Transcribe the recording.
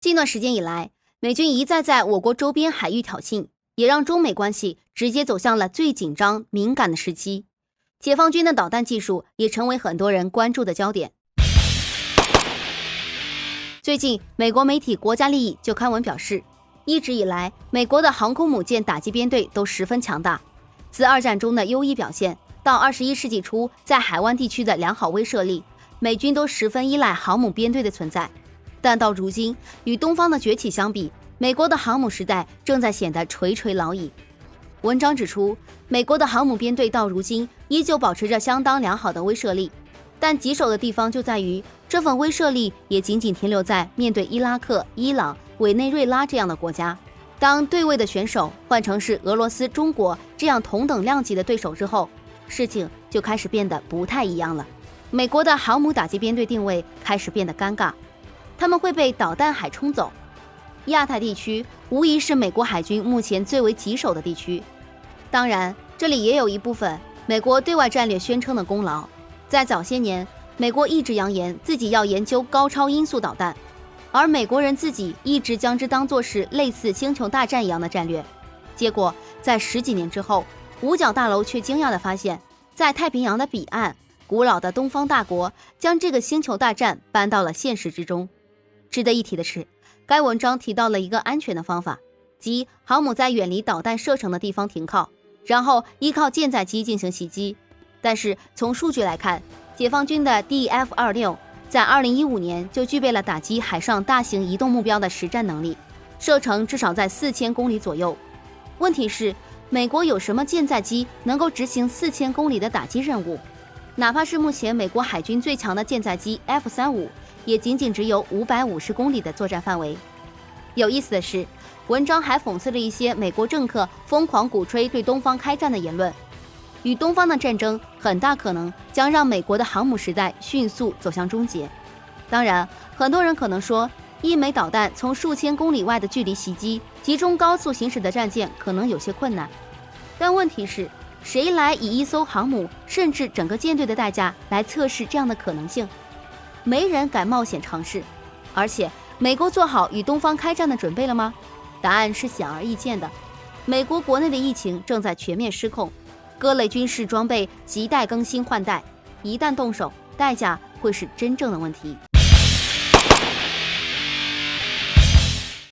近段时间以来，美军一再在我国周边海域挑衅，也让中美关系直接走向了最紧张敏感的时期。解放军的导弹技术也成为很多人关注的焦点。最近，美国媒体国家利益就刊文表示，一直以来，美国的航空母舰打击编队都十分强大，自二战中的优异表现，到21世纪初在海湾地区的良好威慑力，美军都十分依赖航母编队的存在。但到如今，与东方的崛起相比，美国的航母时代正在显得垂垂老矣。文章指出，美国的航母编队到如今依旧保持着相当良好的威慑力，但棘手的地方就在于，这份威慑力也仅仅停留在面对伊拉克、伊朗、委内瑞拉这样的国家。当对位的选手换成是俄罗斯、中国这样同等量级的对手之后，事情就开始变得不太一样了。美国的航母打击编队定位开始变得尴尬，他们会被导弹海冲走。亚太地区无疑是美国海军目前最为棘手的地区，当然这里也有一部分美国对外战略宣称的功劳。在早些年，美国一直扬言自己要研究高超音速导弹，而美国人自己一直将之当作是类似星球大战一样的战略。结果在10几年之后，五角大楼却惊讶地发现，在太平洋的彼岸，古老的东方大国将这个星球大战搬到了现实之中。值得一提的是，该文章提到了一个安全的方法，即航母在远离导弹射程的地方停靠，然后依靠舰载机进行袭击。但是从数据来看，解放军的 DF-26 在2015年就具备了打击海上大型移动目标的实战能力，射程至少在4000公里左右。问题是，美国有什么舰载机能够执行4000公里的打击任务？哪怕是目前美国海军最强的舰载机 F-35，也仅仅只有550公里的作战范围。有意思的是，文章还讽刺了一些美国政客疯狂鼓吹对东方开战的言论。与东方的战争很大可能将让美国的航母时代迅速走向终结。当然，很多人可能说，一枚导弹从数千公里外的距离袭击集中高速行驶的战舰可能有些困难，但问题是，谁来以一艘航母甚至整个舰队的代价来测试这样的可能性？没人敢冒险尝试。而且，美国做好与东方开战的准备了吗？答案是显而易见的。美国国内的疫情正在全面失控，各类军事装备亟待更新换代，一旦动手，代价会是真正的问题。